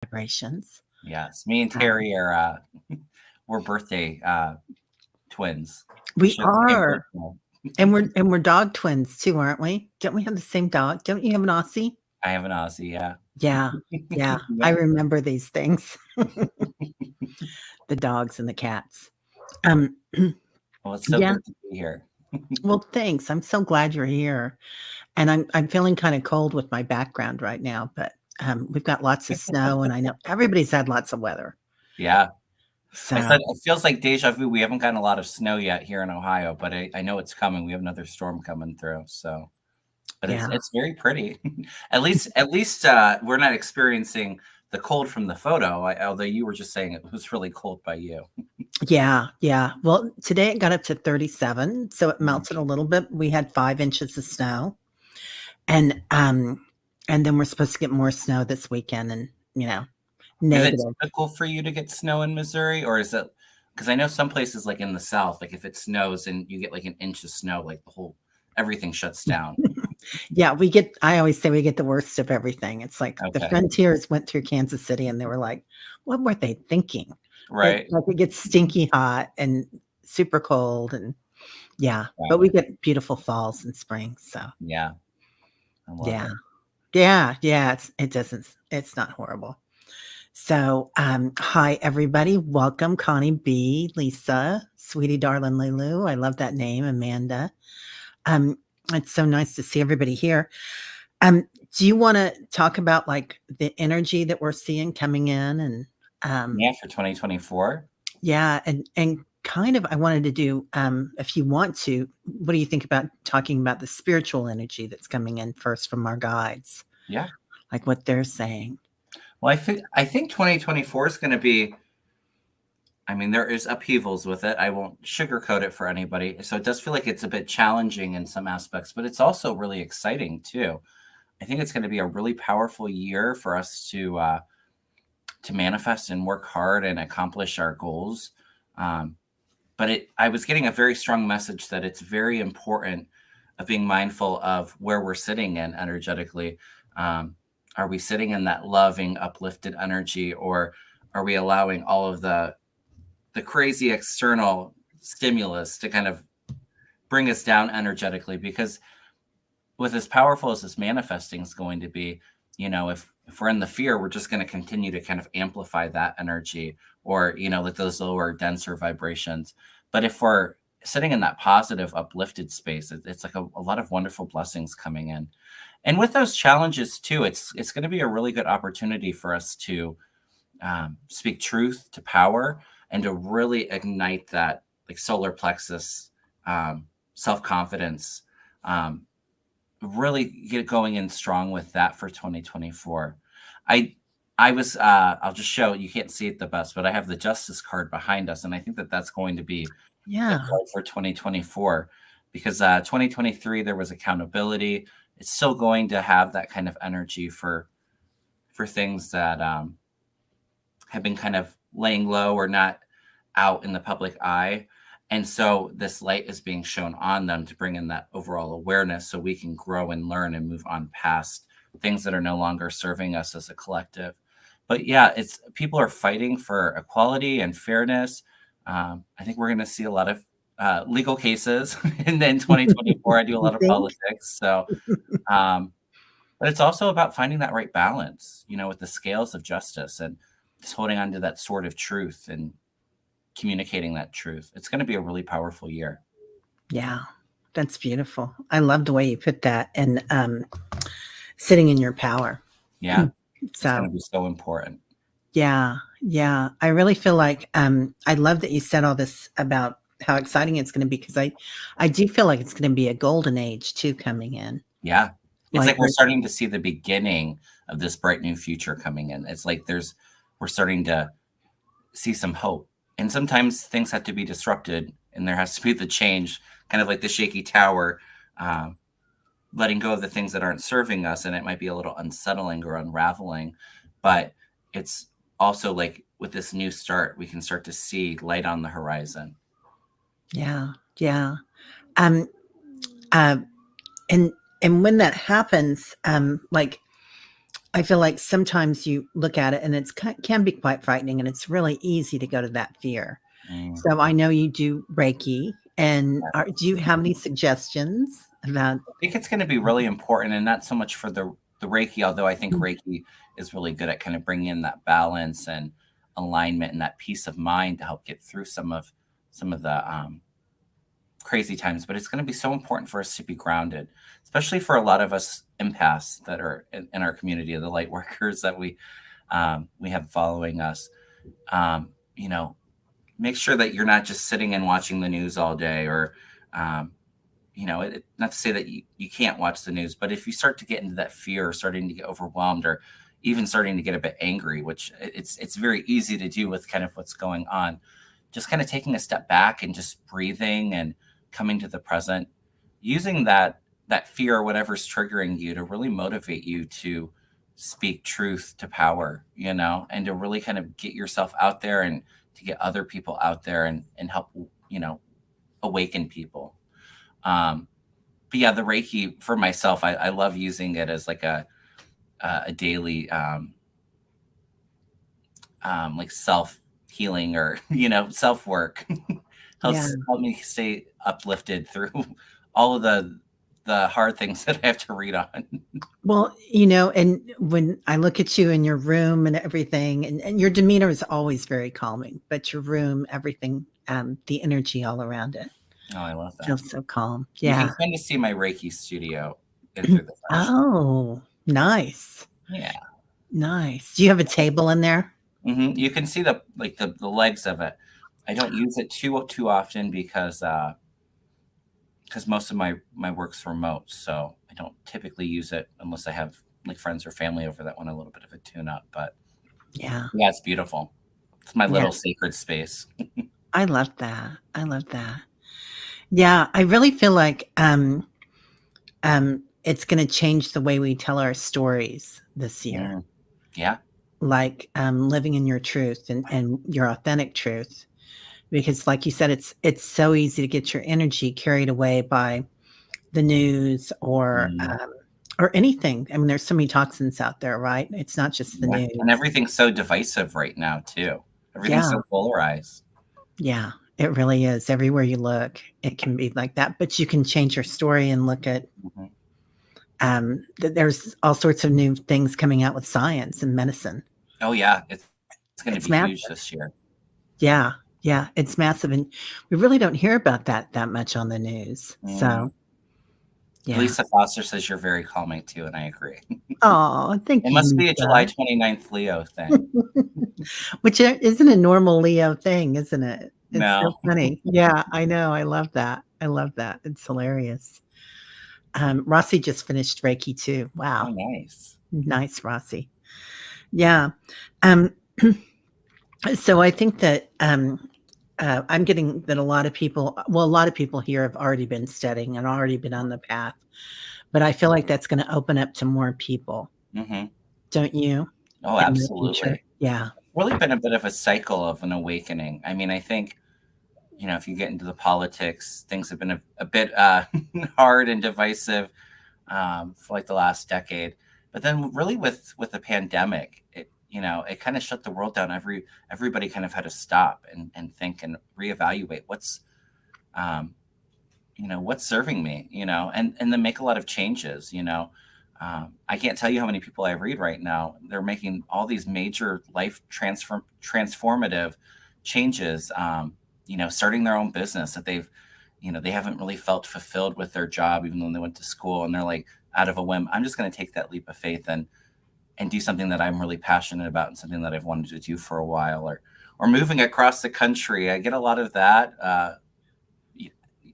vibrations. Yes, me and Um, Terry are we're birthday twins. We we share the same are, birthday. and we're dog twins too, aren't we? Don't we have the same dog? Don't you have an Aussie? I have an Aussie, yeah. Yeah, yeah. I Yep. remember these things, the dogs and the cats. Um, Well, it's so yeah. good to be here. Well, thanks. I'm so glad you're here. And I'm feeling kind of cold with my background right now, but we've got lots of snow, and I know everybody's had lots of weather. Yeah. I So said it feels like deja vu. We haven't gotten a lot of snow yet here in Ohio, but I know it's coming. We have another storm coming through. So, but yeah, it's very pretty. At least we're not experiencing the cold from the photo. Although you were just saying it was really cold by you. yeah, yeah. Well, today it got up to 37, so it Mhm. melted a little bit. We had 5 inches of snow, and then we're supposed to get more snow this weekend, and Is it negative. typical for you to get snow in Missouri, or is it because I know some places like in the South, like if it snows and you get like an inch of snow, like the whole everything shuts down. Yeah, we get. I always say we get the worst of everything. It's like the Okay, Frontiers went through Kansas City, and they were like, "What were they thinking?" right? It gets stinky hot and super cold, and yeah, but Wow. we get beautiful falls and springs. So Yeah, I love yeah, it. yeah, yeah. It doesn't. It's not horrible. So, hi everybody. Welcome, Connie B, Lisa, sweetie darling Lulu. I love that name, Amanda. Um, it's so nice to see everybody here. Um, do you want to talk about like the energy that we're seeing coming in, and Yeah, for 2024. yeah, and kind of I wanted to do, if you want to, what do you think about talking about the spiritual energy that's coming in first from our guides, Yeah. like what they're saying? Well, I think 2024 is going to be. I mean, there is upheavals with it. I won't sugarcoat it for anybody. So it does feel like it's a bit challenging in some aspects, but it's also really exciting too. I think it's going to be a really powerful year for us to manifest and work hard and accomplish our goals. Um, but I was getting a very strong message that it's very important of being mindful of where we're sitting in energetically. Um, are we sitting in that loving, uplifted energy, or are we allowing all of the crazy external stimulus to kind of bring us down energetically? Because with as powerful as this manifesting is going to be, if we're in the fear, we're just going to continue to kind of amplify that energy, or like those lower, denser vibrations. But if we're sitting in that positive, uplifted space, it's like a lot of wonderful blessings coming in. And with those challenges too, it's going to be a really good opportunity for us to speak truth to power and to really ignite that like solar plexus, self confidence, um, really get going in strong with that for 2024. I I was I'll just show you can't see it the best, but I have the justice card behind us, and I think that that's going to be the Yeah, card for 2024 because 2023 there was accountability. It's still going to have that kind of energy for things that have been kind of laying low or not out in the public eye. And so this light is being shown on them to bring in that overall awareness so we can grow and learn and move on past things that are no longer serving us as a collective. But yeah, it's people are fighting for equality and fairness. I think we're going to see a lot of legal cases and then 2024. I do a you lot of think? politics. So, um, but it's also about finding that right balance, with the scales of justice and just holding on to that sword of truth and communicating that truth. It's going to be a really powerful year. Yeah, that's beautiful. I love the way you put that, and sitting in your power. Yeah. It's going So to be so important. yeah, yeah. I really feel like I love that you said all this about how exciting it's going to be, because I do feel like it's going to be a golden age too coming in. Yeah. It's Like like we're starting to see the beginning of this bright new future coming in. It's like we're starting to see some hope. And sometimes things have to be disrupted and there has to be the change, kind of like the shaky tower, um, letting go of the things that aren't serving us. And it might be a little unsettling or unraveling, but it's also like with this new start, we can start to see light on the horizon. yeah, yeah. Um, uh, and when that happens, like I feel like sometimes you look at it and it's can be quite frightening, and it's really easy to go to that fear. Mm. So I know you do Reiki, and Yes. do you have any suggestions about? I think it's going to be really important, and not so much for the Reiki, although I think Reiki is really good at kind of bringing in that balance and alignment and that peace of mind to help get through some of the crazy times. But it's going to be so important for us to be grounded, especially for a lot of us empaths that are in our community of the light workers that we have following us. You know, make sure that you're not just sitting and watching the news all day, or um, not to say that you can't watch the news, but if you start to get into that fear, or starting to get overwhelmed, or even starting to get a bit angry, which it's very easy to do with kind of what's going on, just kind of taking a step back and just breathing and coming to the present, using that fear or whatever's triggering you to really motivate you to speak truth to power, and to really kind of get yourself out there, and to get other people out there, and help, awaken people. um, but yeah, the Reiki for myself, I love using it as like a daily like self healing, or self work. Yeah. Help me stay uplifted through all of the hard things that I have to read on. Well, and when I look at you in your room and everything, and your demeanor is always very calming, but your room, everything, the energy all around it Oh, I love that. feels so calm. You Yeah. can kind of see my Reiki studio in through the furniture. Oh, nice. Yeah. Nice. Do you have a table in there? You can see the legs of it. I don't use it too often because most of my work's remote, so I don't typically use it unless I have like friends or family over that want a little bit of a tune up. But Yeah. yeah, it's beautiful. It's my Yeah. little sacred space. I love that. I love that. Yeah, I really feel like it's going to change the way we tell our stories this year. Mm, yeah. Like living in your truth and your authentic truth, because like you said, it's so easy to get your energy carried away by the news Mm, or anything. I mean, there's so many toxins out there, right? It's not just the yeah. And news. everything's so divisive right now too. Everything's Yeah, so polarized. yeah, it really is. Everywhere you look, it can be like that. But you can change your story and look at Mhm. there's all sorts of new things coming out with science and medicine. Oh yeah, it's going to It's be huge massive. this year. Yeah, yeah, it's massive, and we really don't hear about that much on the news. Mm. So yeah. Lisa Foster says you're very calming too, and I agree. Oh, thank It you, must be a July Lisa. 29th Leo thing. Which isn't a normal Leo thing, isn't it? It's so No. funny. Yeah, I know. I love that. I love that. It's hilarious. Rossi just finished Reiki too. Oh, Wow. nice. Nice, Rossi. Yeah. Um, so I think that I'm getting that a lot of people, well, a lot of people here have already been studying and already been on the path, but I feel like that's going to open up to more people, Hmm. don't you? Oh, In the future. absolutely. Yeah. Really been a bit of a cycle of an awakening. I mean, I think, if you get into the politics, things have been a bit hard and divisive for like the last decade. But then, really, with the pandemic, it kind of shut the world down. Everybody kind of had to stop and think and reevaluate um, what's serving me, and then make a lot of changes. I can't tell you how many people I read right now. They're making all these major life transformative changes, starting their own business that they haven't really felt fulfilled with their job, even though they went to school, and they're like, out of a whim, I'm just going to take that leap of faith and do something that I'm really passionate about, and something that I've wanted to do for a while, or moving across the country. I get a lot of that.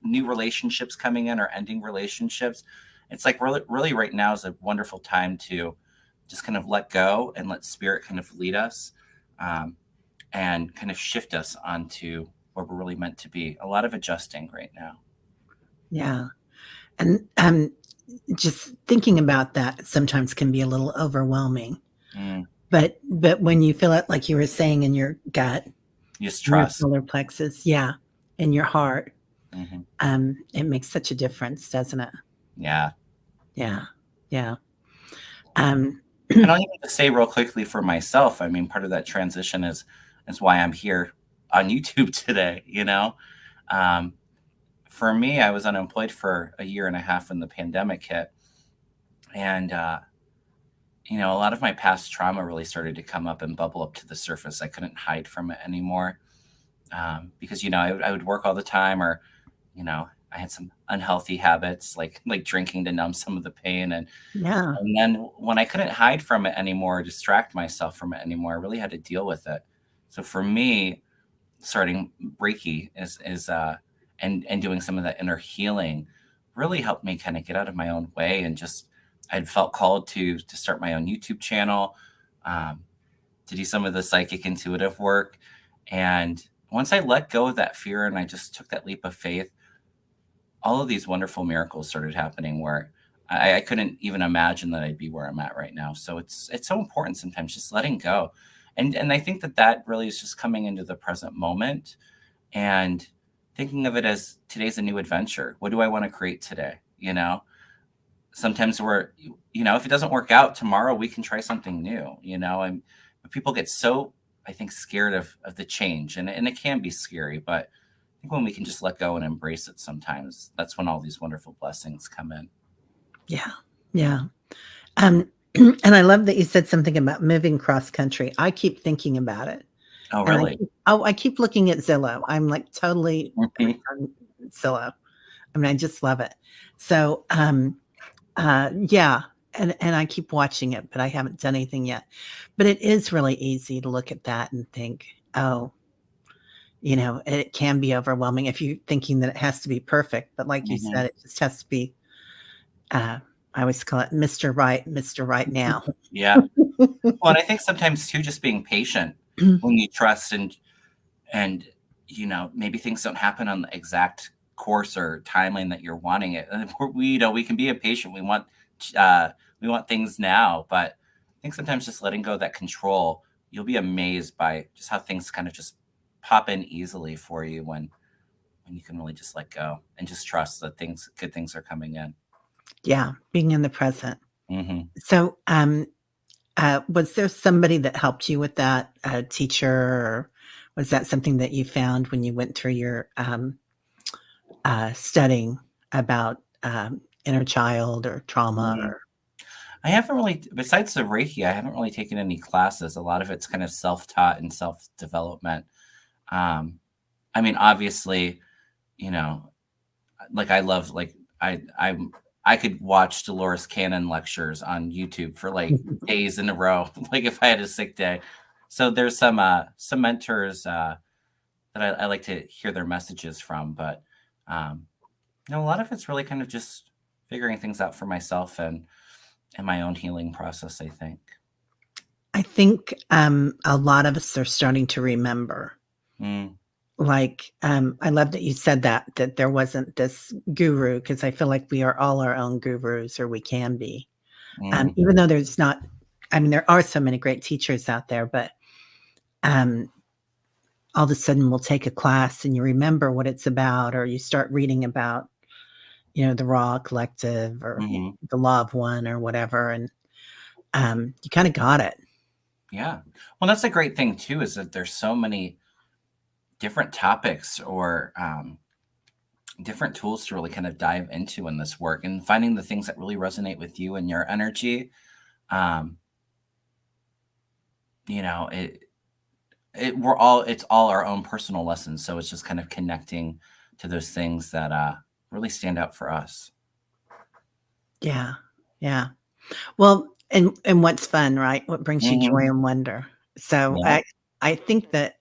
New relationships coming in, or ending relationships. It's like really right now is a wonderful time to just kind of let go and let spirit kind of lead us, um, and kind of shift us onto where we're really meant to be. A lot of adjusting right now. Yeah. And just thinking about that sometimes can be a little overwhelming. Mm, But when you feel it, like you were saying, in your gut, just in your trust. solar plexus, yeah, in your heart, Hmm. it makes such a difference, doesn't it? Yeah. Yeah, yeah. Um, And I'll even just say real quickly for myself, I mean, part of that transition is why I'm here on YouTube today, you know? Um, for me, I was unemployed for a year and a half when the pandemic hit. And, a lot of my past trauma really started to come up and bubble up to the surface. I couldn't hide from it anymore because, I would work all the time or, I had some unhealthy habits like drinking to numb some of the pain. Yeah. And then when I couldn't hide from it anymore, distract myself from it anymore, I really had to deal with it. So for me, starting Reiki and doing some of that inner healing really helped me kind of get out of my own way and just I'd felt called to start my own YouTube channel, um, to do some of the psychic intuitive work. And once I let go of that fear and I just took that leap of faith, all of these wonderful miracles started happening where I couldn't even imagine that I'd be where I'm at right now. So it's so important sometimes just letting go, and I think that really is just coming into the present moment and thinking of it as today's a new adventure. What do I want to create today? Sometimes if it doesn't work out tomorrow, we can try something new. And but people get so I think scared of the change, and it can be scary, but I think when we can just let go and embrace it sometimes, that's when all these wonderful blessings come in. Yeah. Yeah. Um, and I love that you said something about moving cross country. I keep thinking about it, Oh, and really? I keep looking at Zillow. I'm like totally Mhm. on Zillow. I mean, I just love it. So, yeah, and I keep watching it, but I haven't done anything yet. But it is really easy to look at that and think, oh, it can be overwhelming if you're thinking that it has to be perfect. But like you Mhm. said, it just has to be. I always call it Mister Right now. Yeah. Well, and I think sometimes too, just being patient when you trust and maybe things don't happen on the exact course or timeline that you're wanting it. And we can be impatient. Uh we want things now, but I think sometimes just letting go of that control, you'll be amazed by just how things kind of just pop in easily for you when you can really just let go and just trust that good things are coming in. Yeah, being in the present. Hmm. So, was there somebody that helped you with that, a teacher, or was that something that you found when you went through your, studying about, inner child or trauma or I haven't really, besides the Reiki, I haven't really taken any classes. A lot of it's kind of self-taught and self-development. Um, I mean, obviously, you know, like I love, like I could watch Dolores Cannon lectures on YouTube for like days in a row, like if I had a sick day. So there's some mentors that I like to hear their messages from, but um, a lot of it's really kind of just figuring things out for myself and my own healing process, I think. I think, a lot of us are starting to remember. Mm, Like, I love that you said that there wasn't this guru, because I feel like we are all our own gurus, or we can be. mm, Even though there's not I mean, there are so many great teachers out there, but, um, all of a sudden we'll take a class and you remember what it's about, or you start reading about, the Raw Collective or mhm. the Law of One or whatever, and, you kinda got it. Yeah. Well, that's a great thing too, is that there's so many different topics or different tools to really kind of dive into in this work and finding the things that really resonate with you and your energy. Um, you know, it's all our own personal lessons. So it's just kind of connecting to those things that really stand out for us. Yeah, yeah. Well, and what's fun, right? What brings you Hmm. joy and wonder. So, Yeah. I think that,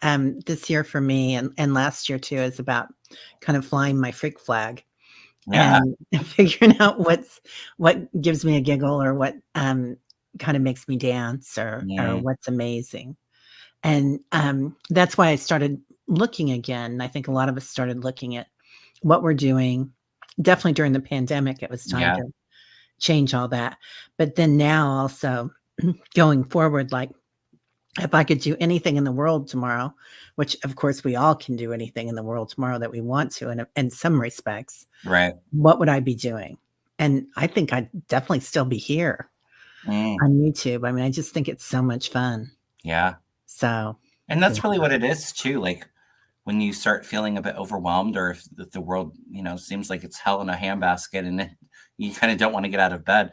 this year for me and last year too is about kind of flying my freak flag Yeah. and figuring out what gives me a giggle or what, kinda makes me dance or Mm, what's amazing. And, that's why I started looking again. I think a lot of us started looking at what we're doing. Definitely during the pandemic, it was time yeah. to change all that. But then now also going forward, like, if I could do anything in the world tomorrow, which of course we all can do anything in the world tomorrow that we want to in some respects, Right. what would I be doing? And I think I'd definitely still be here. Mm, on YouTube. I mean, I just think it's so much fun. yeah. So, And yeah. that's really what it is too. Like when you start feeling a bit overwhelmed, or if the world, seems like it's hell in a handbasket, and you kind of don't want to get out of bed,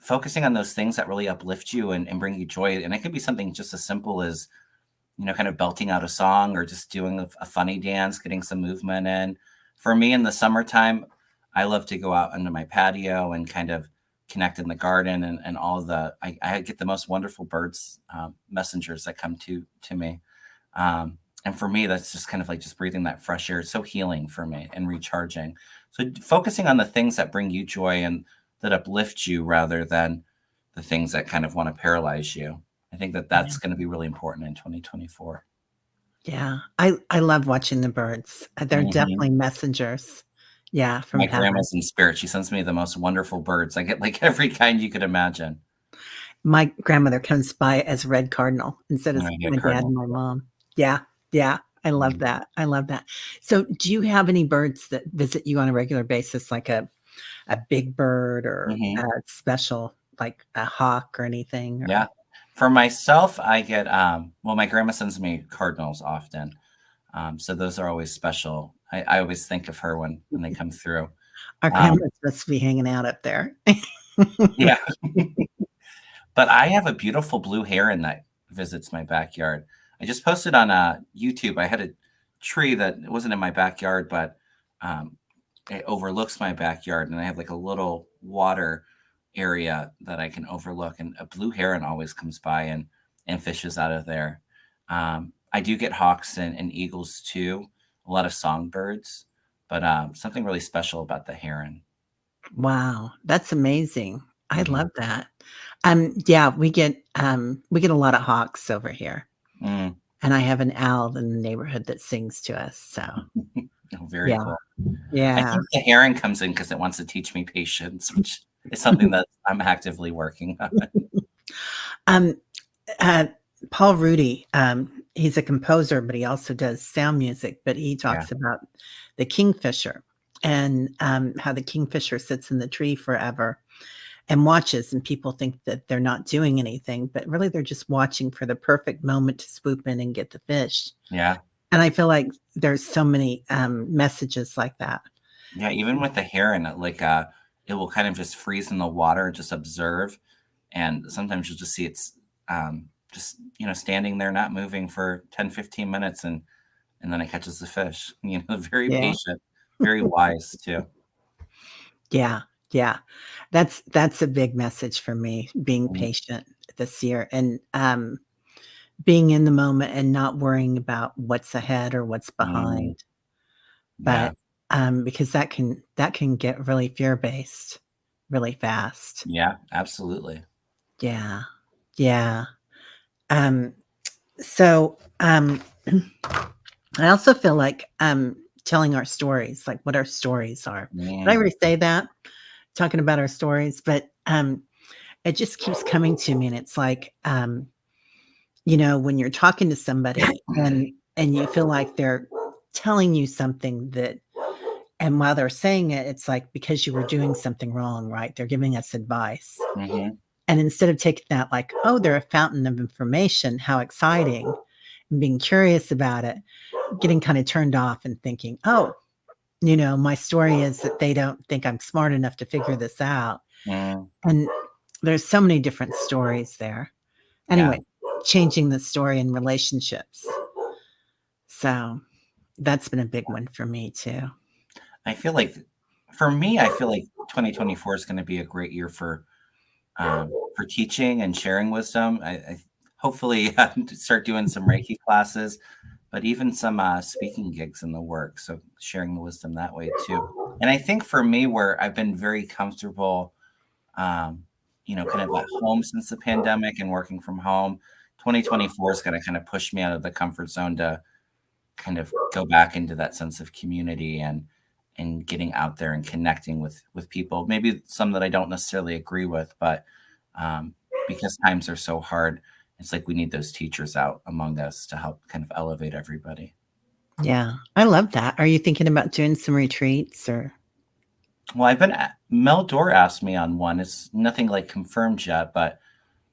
focusing on those things that really uplift you and bring you joy. And it could be something just as simple as, kind of belting out a song or just doing a funny dance, getting some movement in. For me in the summertime, I love to go out into my patio and kind of connect in the garden, and all I get the most wonderful birds, messengers that come to me. And for me, that's just kind of like just breathing that fresh air. It's so healing for me and recharging. So focusing on the things that bring you joy and that uplift you rather than the things that kind of want to paralyze you. I think that Yeah. that's going to be really important in 2024. Yeah. I love watching the birds. They're Hmm. definitely messengers. Yeah, from My heaven. grandma's in spirit. She sends me the most wonderful birds. I get like every kind you could imagine. My grandmother comes by as red cardinal instead of And I get my dad cardinal. and my mom. Yeah, yeah, I love Mm-hmm. that. I love that. So, do you have any birds that visit you on a regular basis, like a big bird or a Mm-hmm. special, like a hawk or anything? Yeah. Or For myself, I get well, my grandma sends me cardinals often. So those are always special. I always think of her when they come through. our Um, grandma's supposed to be hanging out up there. yeah, but I have a beautiful blue heron that visits my backyard. I just posted on YouTube. I had a tree that wasn't in my backyard, but um, it overlooks my backyard, and I have like a little water area that I can overlook, and a blue heron always comes by and fishes out of there. I do get hawks and eagles too, a lot of songbirds, but something really special about the heron. Wow, that's amazing. I Mhm. love that. Yeah, we get a lot of hawks over here, Mm. and I have an owl in the neighborhood that sings to us. So, Oh, very yeah, cool. I yeah. think the heron comes in because it wants to teach me patience, which is something that I'm actively working on. Um, uh, Paul Rudy, he's a composer, but he also does sound music, but he Yeah, talks about the kingfisher and, how the kingfisher sits in the tree forever and watches, and people think that they're not doing anything, but really they're just watching for the perfect moment to swoop in and get the fish. yeah. And I feel like there's so many, messages like that. Yeah, even with the heron, like, it will kind of just freeze in the water, just observe, and sometimes you'll just see it's, just, standing there not moving for 10, 15 minutes, and then it catches the fish, very Yeah. patient, very wise too. Yeah, yeah. That's a big message for me, being Mm, patient this year and, being in the moment and not worrying about what's ahead or what's mm, behind. yeah, But, because that can get really fear-based really fast. yeah, absolutely. Yeah, yeah. Um, so, I also feel like, telling our stories, like what our stories are. Did I Mm, already say that? Talking about our stories, but, it just keeps coming to me, and it's like, when you're talking to somebody and you feel like they're telling you something that and while they're saying it, it's like because you were doing something wrong, right? They're giving us advice. mhm, And instead of taking that like, "Oh, they're a fountain of information, how exciting," and being curious about it, getting kinda turned off and thinking, "Oh, my story is that they don't think I'm smart enough to figure this out." mm, And there's so many different stories there. yeah. Anyway, changing the story in relationships. So, that's been a big one for me too. I feel like for me, I feel like 2024 is gonna be a great year for teaching and sharing wisdom. I hopefully start doing some Reiki classes, but even some speaking gigs in the work. So sharing the wisdom that way too. And I think for me, where I've been very comfortable, kind of at home since the pandemic and working from home, 2024 is going to kind of push me out of the comfort zone to kind of go back into that sense of community and getting out there and connecting with people. Maybe some that I don't necessarily agree with, but um, because times are so hard, it's like we need those teachers out among us to help kind of elevate everybody. Yeah, I love that. Are you thinking about doing some retreats or Well, I've been Mel Dore asked me on one. It's nothing like confirmed yet, but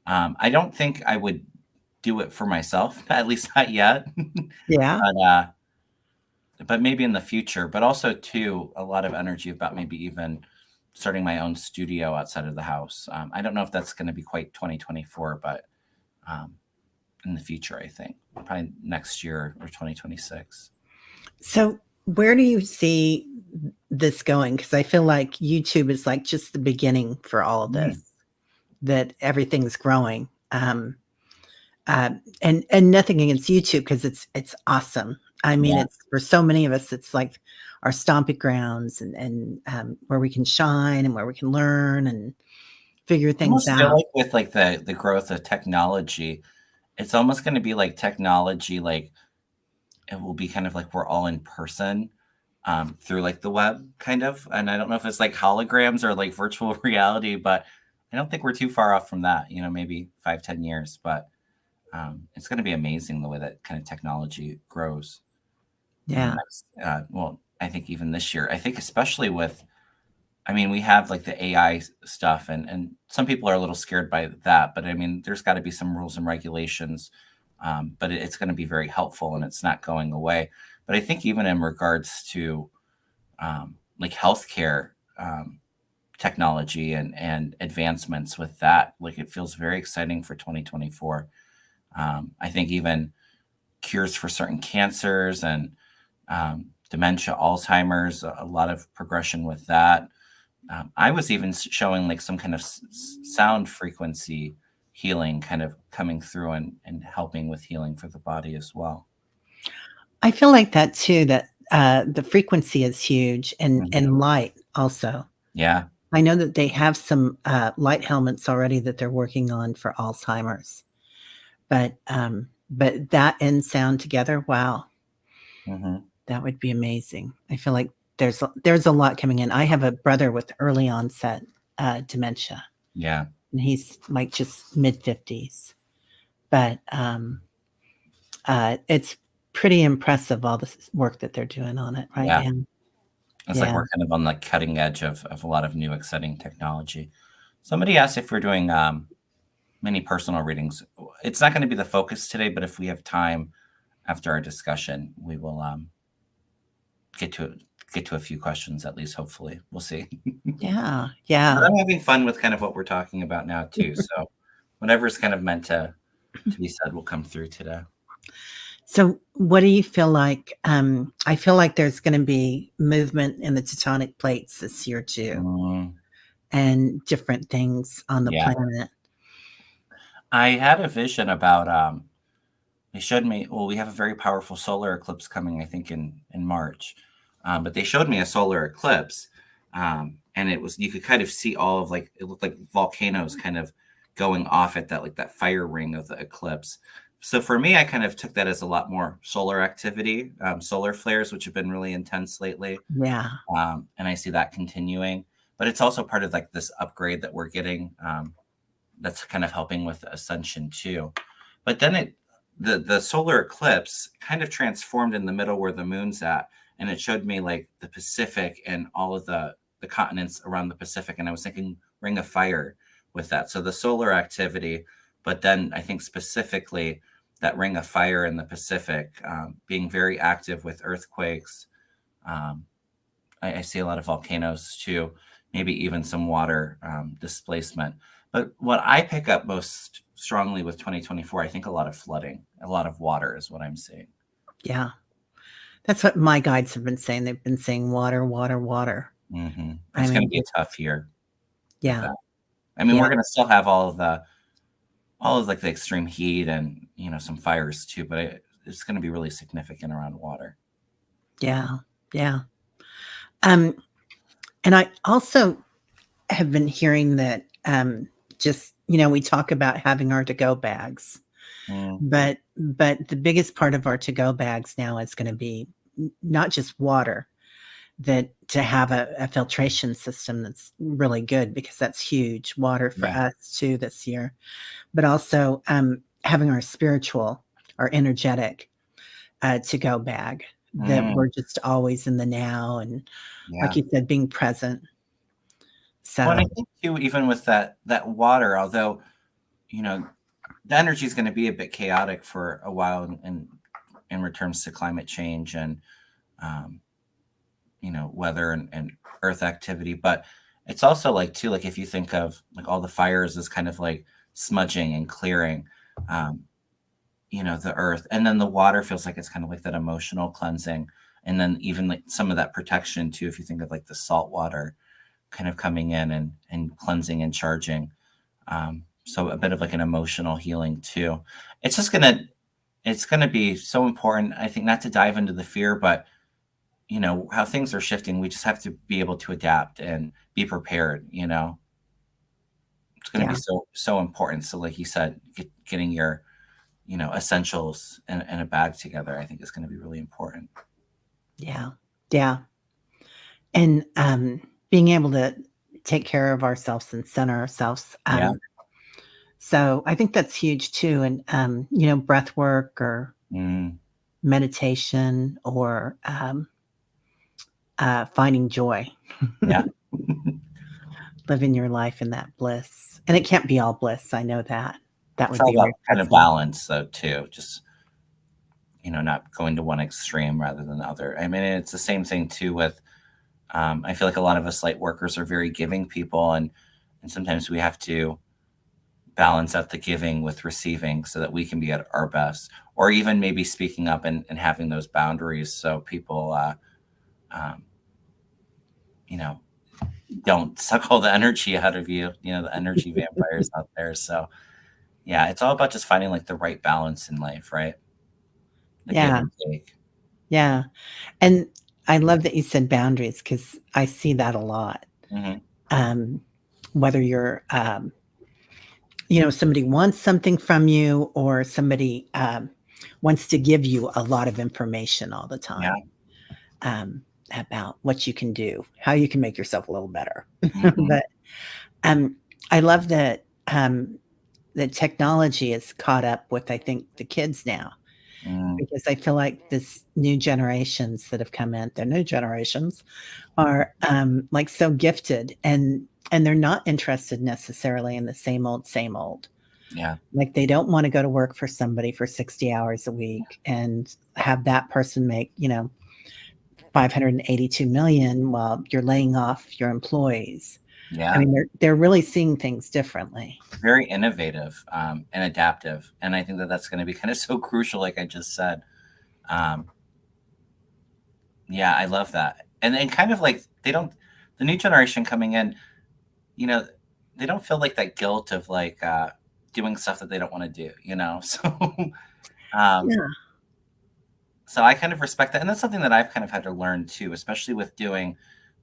I don't think I would do it for myself, at least not yet. Yeah. But maybe in the future. But also too, a lot of energy about maybe even starting my own studio outside of the house. I don't know if that's going to be quite 2024, but um, in the future, I think probably next year or 2026. So where do you see this going? Because I feel like YouTube is like just the beginning for all of this, Mm, that everything's growing. And nothing against YouTube because it's awesome. I mean, yeah. it's for so many of us, it's like our stomping grounds and where we can shine and where we can learn and figure I things almost feel out. like with like the growth of technology, it's almost going to be like technology, like it will be kind of like we're all in person through like the web, kind of. And I don't know if it's like holograms or like virtual reality, but I don't think we're too far off from that. Maybe 5, 10 years, but it's going to be amazing the way that kind of technology grows in the Yeah. next. Well, I think even this year, I think especially with, I mean, we have like the AI stuff, and some people are a little scared by that, but I mean, there's got to be some rules and regulations. But it's going to be very helpful, and it's not going away. But I think even in regards to like healthcare technology and advancements with that, like it feels very exciting for 2024. I think even cures for certain cancers and dementia, Alzheimer's, a lot of progression with that. I was even showing like some kind of sound frequency healing kind of coming through and helping with healing for the body as well. I feel like that too, that the frequency is huge Mhm. and light also. Yeah. I know that they have some light helmets already that they're working on for Alzheimer's. But that and sound together, wow, Hmm. that would be amazing. I feel like there's a lot coming in. I have a brother with early onset dementia, Yeah. and he's like just mid 50s. But it's pretty impressive all this work that they're doing on it right Yeah. now. It's like Yeah, we're kind of on the cutting edge of a lot of new exciting technology. Somebody asked if we're doing many personal readings. It's not going to be the focus today, but if we have time after our discussion, we will get to get to a few questions at least. Hopefully, we'll see. yeah, But yeah. I'm having fun with kind of what we're talking about now too. So whatever is kind of meant to be said will come through today. So, what do you feel like? I feel like there's going to be movement in the tectonic plates this year too, Mm, and different things on the yeah, planet. I had a vision about. They showed me. Well, we have a very powerful solar eclipse coming. I think in March, but they showed me a solar eclipse, and it was you could kind of see all of like it looked like volcanoes kind of going off at that like that fire ring of the eclipse. So for me, I kind of took that as a lot more solar activity, solar flares, which have been really intense lately. Yeah, And I see that continuing. But it's also part of like this upgrade that we're getting that's kind of helping with ascension too. But then the solar eclipse kind of transformed in the middle where the moon's at, and it showed me like the Pacific and all of the continents around the Pacific, and I was thinking Ring of Fire with that. So the solar activity, but then I think specifically that Ring of Fire in the Pacific being very active with earthquakes. Um, I see a lot of volcanoes too, maybe even some water displacement. But what I pick up most strongly with 2024, I think a lot of flooding, a lot of water is what I'm seeing. yeah. That's what my guides have been saying. They've been saying water, water, water. I It's going to mean, be just a tough year with yeah, that. I mean, yeah, we're going to still have all of like the extreme heat and some fires too, but it's going to be really significant around water. yeah, yeah. Um, and I also have been hearing that just we talk about having our to-go bags, Mm, but the biggest part of our to-go bags now is going to be not just water, that to have a filtration system that's really good because that's huge water for yeah. us too this year, but also having our spiritual, our energetic to-go bag that Mm, we're just always in the now and like yeah. you said, being present. Well, and I So, think too, even with that water, although you know the energy is going to be a bit chaotic for a while, in returns to climate change and um, weather and earth activity, but it's also like too, like if you think of like all the fires as kind of like smudging and clearing, um, the earth, and then the water feels like it's kind of like that emotional cleansing, and then even like some of that protection too, if you think of like the salt water kind of coming in and cleansing and charging. So a bit of like an emotional healing too. It's just it's gonna be so important, I think, not to dive into the fear, but how things are shifting. We just have to be able to adapt and be prepared. It's going to be yeah, so important. So, like you said, getting your essentials and a bag together, I think, is going to be really important. yeah, yeah. And being able to take care of ourselves and center ourselves. Yeah. So I think that's huge too. And, breath work or Mm, meditation or finding joy, yeah. living your life in that bliss. And it can't be all bliss. I know that. That It's would all be about kind of refreshing. balance, though, too. Just not going to one extreme rather than the other. I mean, it's the same thing too with. I feel like a lot of us light workers are very giving people, and sometimes we have to balance out the giving with receiving so that we can be at our best, or even maybe speaking up and having those boundaries so people um, you know don't suck all the energy out of you, the energy vampires out there. So yeah, it's all about just finding like the right balance in life, right? The give Yeah. and take. Yeah. And I love that you said boundaries because I see that a lot. Hmm. Um, whether you're, somebody wants something from you or somebody wants to give you a lot of information all the Yeah. time um, about what you can do, how you can make yourself a little better. Hmm. But um, I love that the technology is caught up with, I think, the kids now Mm, because I feel like this new generations that have come in, the new generations are like so gifted and they're not interested necessarily in the same old. yeah. Like they don't want to go to work for somebody for 60 hours a week and have that person make, 582 million while you're laying off your employees. I Yeah. mean, they're really seeing things differently. Very innovative, and adaptive, and I think that that's going to be kind of so crucial, like I just said. um, Yeah, I love that. And kind of like they don't the new generation coming in, you know, they don't feel like that guilt of like doing stuff that they don't want to do, you know? Um Yeah. so I kind of respect that. And that's something that I've kind of had to learn too, especially with doing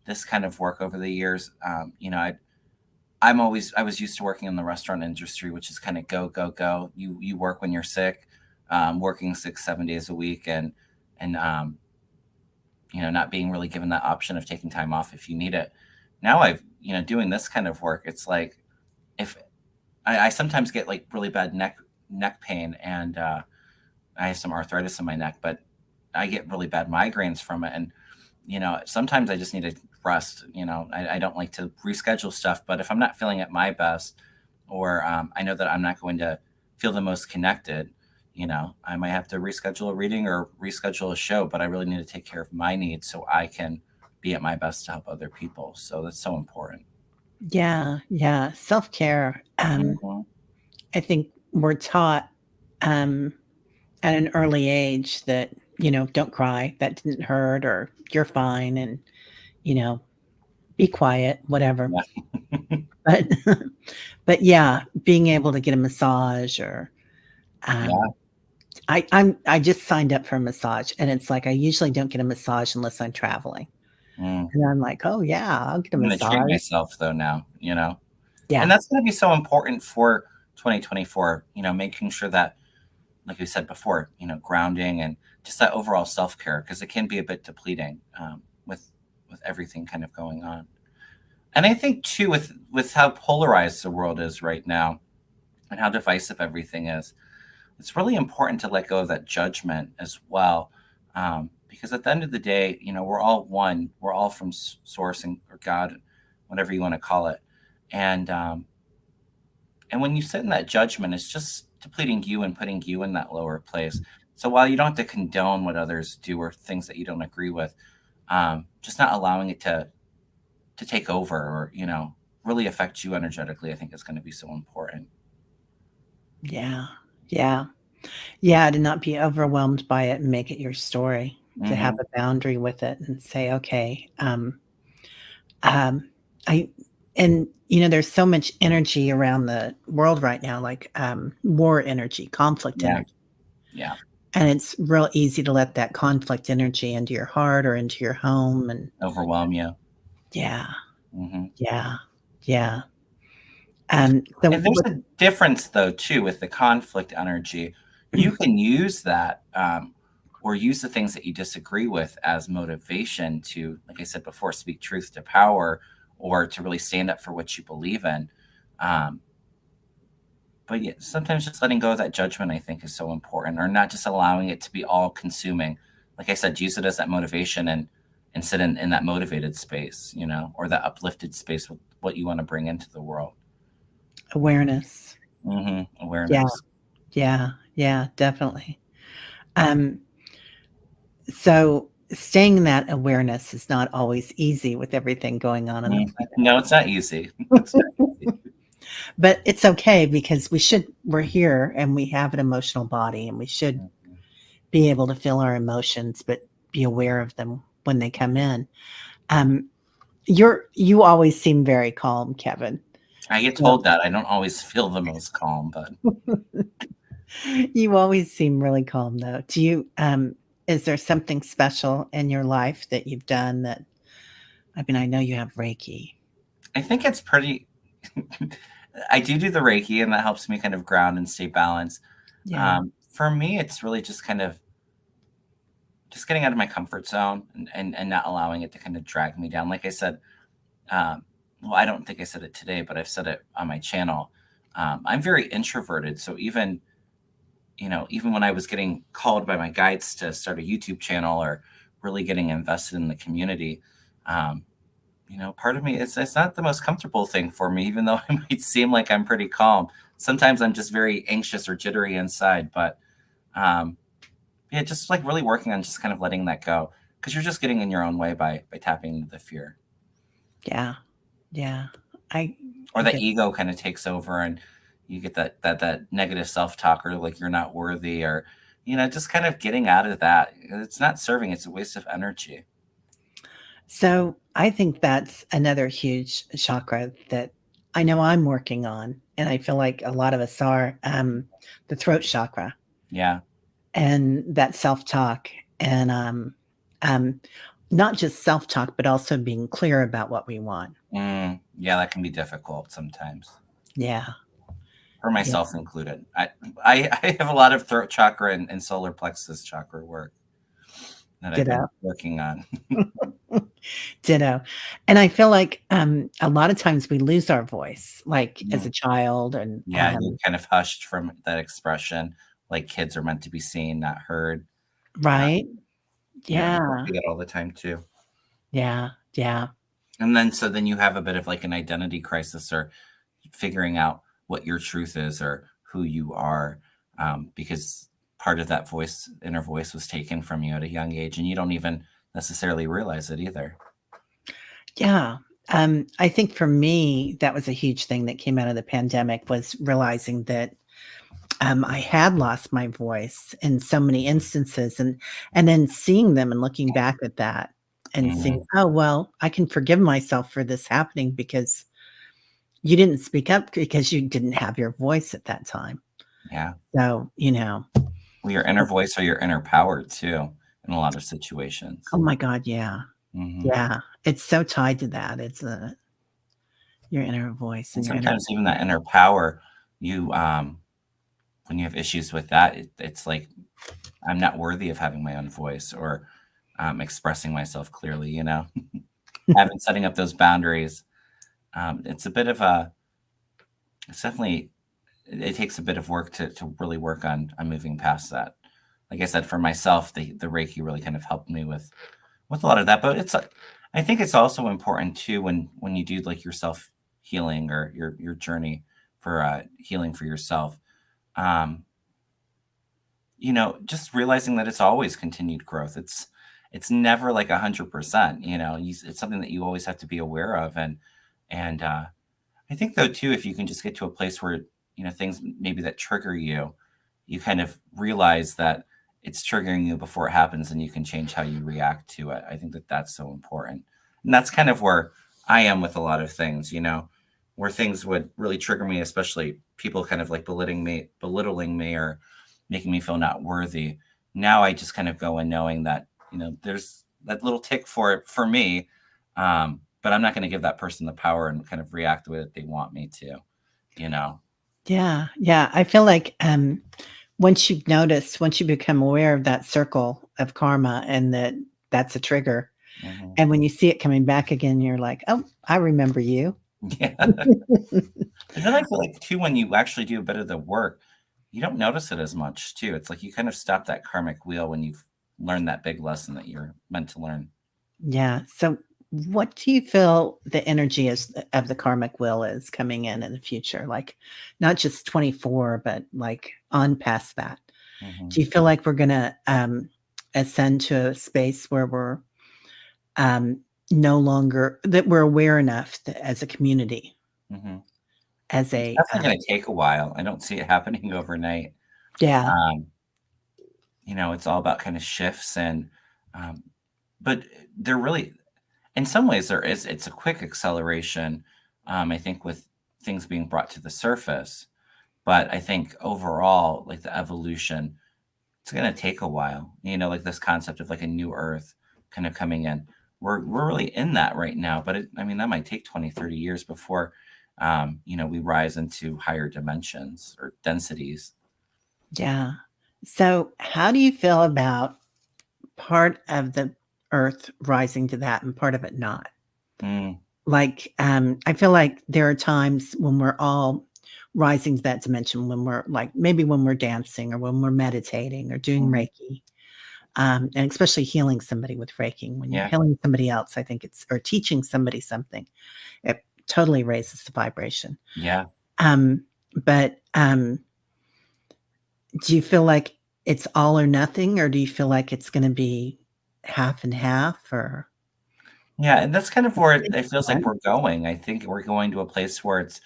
this kind of work over the years. I was used to working in the restaurant industry, which is kind of go, go, go. You work when you're sick, working 6, 7 days a week and not being really given that option of taking time off if you need it. Now doing this kind of work, it's like if I sometimes get like really bad neck pain and I have some arthritis in my neck, but I get really bad migraines from it. And, sometimes I just need to rest. I don't like to reschedule stuff, but if I'm not feeling at my best, or I know that I'm not going to feel the most connected, I might have to reschedule a reading or reschedule a show, but I really need to take care of my needs so I can be at my best to help other people. So that's so important. Yeah. Yeah. Self care. Mhm. I think we're taught um, at an early age that, don't cry, that didn't hurt, or you're fine, and, you know, be quiet, whatever. Yeah. But, but yeah, being able to get a massage or, Yeah. um, I just signed up for a massage, and it's like I usually don't get a massage unless I'm traveling, Mm. and I'm like, oh yeah, I'll get a I'm going to treat massage. myself though now. And Yeah, that's going to be so important for 2024, making sure that, like we said before, grounding and just that overall self care, because it can be a bit depleting with everything kind of going on. And I think too, with how polarized the world is right now and how divisive everything is, it's really important to let go of that judgment as well. Because at the end of the day, we're all one. We're all from Source and or God, whatever you want to call it. And when you sit in that judgment, it's just depleting you and putting you in that lower place. So while you don't have to condone what others do or things that you don't agree with, just not allowing it to take over or really affect you energetically, I think is going to be so important. Yeah. Yeah. Yeah, to not be overwhelmed by it and make it your story, to have Hmm. a boundary with it and say, "Okay, um, I" and, there's so much energy around the world right now, like, war energy, conflict Yeah, energy, yeah, and it's real easy to let that conflict energy into your heart or into your home, and overwhelm you. yeah, Hmm. yeah, yeah, so And there's what. a difference, though, too, with the conflict energy. You can use that, or use the things that you disagree with as motivation to, like I said before, speak truth to power or to really stand up for what you believe in. Um, but yeah, sometimes just letting go of that judgment, I think, is so important, or not just allowing it to be all consuming. Like I said, use it as that motivation and sit in that motivated space, or that uplifted space with what you want to bring into the world. Awareness. Yeah, Awareness. yeah, yeah, definitely. Um, so staying in that awareness is not always easy with everything going on the Mhm. No, it's not easy. It's not easy. planet. But it's okay because we're here and we have an emotional body and we should Mhm. be able to feel our emotions, but be aware of them when they come in. Um, you always seem very calm, Kevin. I get So told that. I don't always feel the most calm, but you always seem really calm though. Is there something special in your life that you've done that I mean, I know you have Reiki. I think it's pretty I do the Reiki, and that helps me kind of ground and stay balanced. Yeah. For me, it's really just kind of just getting out of my comfort zone and not allowing it to kind of drag me down. Like I said, um, well, I don't think I said it today, but I've said it on my channel. I'm very introverted, so even when I was getting called by my guides to start a YouTube channel or really getting invested in the community, um, part of me it's not the most comfortable thing for me, even though it might seem like I'm pretty calm. Sometimes I'm just very anxious or jittery inside, but um, yeah, just like really working on just kind of letting that go because you're just getting in your own way by tapping into the fear, Yeah. Yeah. I or I the get ego kind of takes over and you get that negative self-talk or like you're not worthy or just kind of getting out of that. It's not serving, it's a waste of energy. so I think that's another huge chakra that I know I'm working on, and I feel like a lot of us are, the throat chakra Yeah. and that self-talk and, um, not just self-talk, but also being clear about what we want. Yeah, that can be difficult sometimes, Yeah. for Yeah. myself included. I have a lot of throat chakra and solar plexus chakra work that I've been Ditto. working on. Ditto. And I feel like, a lot of times we lose our voice, like, as Mm. a child and, Yeah, you're kind of hushed from that expression, like kids are meant to be seen, not heard. Uh, right? yeah, I Yeah. see it all the time too. Yeah. Yeah. And then you have a bit of like an identity crisis or figuring out what your truth is or who you are, because part of that inner voice was taken from you at a young age, and you don't even necessarily realize it either. Yeah. I think for me, that was a huge thing that came out of the pandemic was realizing that I had lost my voice in so many instances, and then seeing them and looking back at that and seeing, Mhm. oh well, I can forgive myself for this happening because you didn't speak up because you didn't have your voice at that time. Yeah. So Well, your inner voice or your inner power too, in a lot of situations. oh my God, yeah, Mhm. yeah, it's so tied to that. It's your inner voice And and your inner sometimes even that inner power, you when you have issues with that, it's like I'm not worthy of having my own voice or expressing myself clearly. Having setting up those boundaries. It's a bit of a. It's definitely. It takes a bit of work to really work on moving past that. Like I said, for myself, the Reiki really kind of helped me with a lot of that, but I think it's also important too when you do like your self healing or your journey for healing for yourself. Um, just realizing that it's always continued growth. It's never like 100%. It's something that you always have to be aware of, and I think though too, if you can just get to a place where things maybe that trigger you, you kind of realize that it's triggering you before it happens, and you can change how you react to it. I think that that's so important, and that's kind of where I am with a lot of things. Where things would really trigger me, especially people kind of like belittling me, or making me feel not worthy. Now I just kind of go in knowing that there's that little tick for it for me, but I'm not going to give that person the power and kind of react the way that they want me to, you know? Yeah, yeah. I feel like once you become aware of that circle of karma and that that's a trigger, Mhm. and when you see it coming back again, you're like, "Oh, I remember you." Yeah. And then I feel like too, when you actually do a bit of the work, you don't notice it as much too. It's like you kind of stop that karmic wheel when you've learned that big lesson that you're meant to learn. Yeah. So, what do you feel the energy is of the karmic wheel is coming in the future? Like, not just 24, but like on past that. Hmm. Do you feel like we're gonna ascend to a space where we're um, no longer that we're aware enough that as a community, Hmm. as It's a definitely going to take a while. I don't see it happening overnight. yeah, Um, it's all about kind of shifts um, but they're really, in some ways, it's a quick acceleration, I think, with things being brought to the surface. But I think overall, like the evolution, it's gonna take a while. Like this concept of like a new earth kind of coming in. We're really in that right now, but I mean that might take 20, 30 years before we rise into higher dimensions or densities. yeah. So, how do you feel about part of the earth rising to that and part of it not? Mm, Like, I feel like there are times when we're all rising to that dimension when we're like maybe when we're dancing or when we're meditating or doing mhm. Reiki, and especially healing somebody with Reiki. When you're Yeah, healing somebody else, I think it's or teaching somebody something, it totally raises the vibration. yeah. Um, but do you feel like it's all or nothing, or do you feel like it's gonna be half and half, or Yeah, and that's kind of where it feels like fun? we're going. I think we're going to a place where it's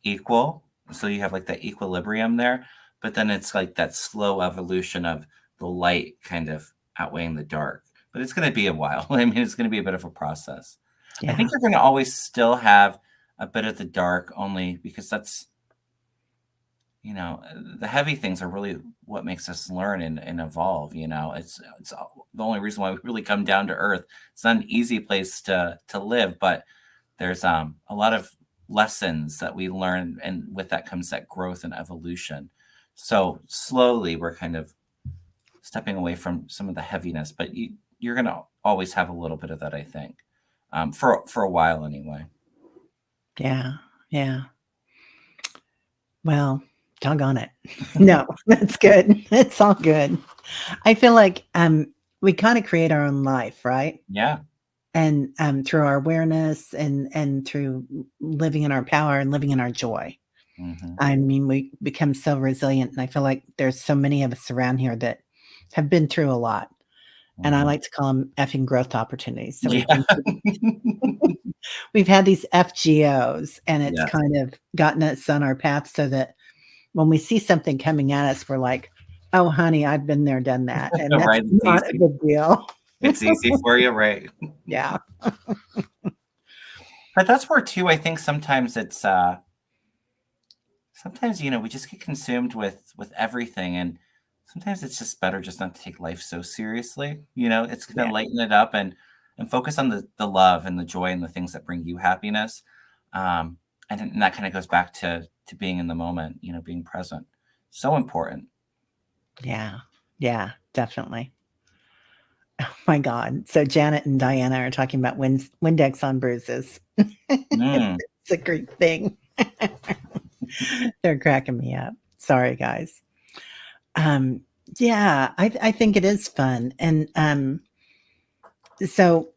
equal, so you have, like, that equilibrium there, but then it's, like, that slow evolution of the light kind of outweighing the dark, but it's gonna be a while. I mean, it's gonna be a bit of a process. I think Yeah, you're gonna always still have a bit of the dark only because that's the heavy things are really what makes us learn and evolve. The only reason why we really come down to earth. It's not an easy place to live, but there's a lot of lessons that we learn, and with that comes that growth and evolution. So slowly we're kind of stepping away from some of the heaviness, but you're going to always have a little bit of that, I think, for a while anyway. yeah, yeah. Well, doggone it. No, that's good. It's all good. I feel like, we kinda create our own life, right? Yeah. And, through our awareness and through living in our power and living in our joy. Hmm. I mean, we become so resilient, and I feel like there's so many of us around here that have been through a lot, and I Hmm. like to call them effing growth opportunities. So Yeah. we've had these FGOs, and it's Yes. kind of gotten us on our path so that when we see something coming at us, we're like, "Oh, honey, I've been there, done that," and that's Right. It's not a easy. big deal. It's easy for you, right? Yeah. But that's where too, I think sometimes sometimes we just get consumed with everything, and sometimes it's just better just not to take life so seriously. It's gonna Yeah. lighten it up and focus on the love and the joy and the things that bring you happiness. Um, and that kind of goes back to being in the moment, being present. So important. Yeah. Yeah, definitely. Oh my god. So Janet and Diana are talking about Windex on bruises. Mm, It's a great thing. They're cracking me up. Sorry, guys. Um, yeah, I think it is fun, and, So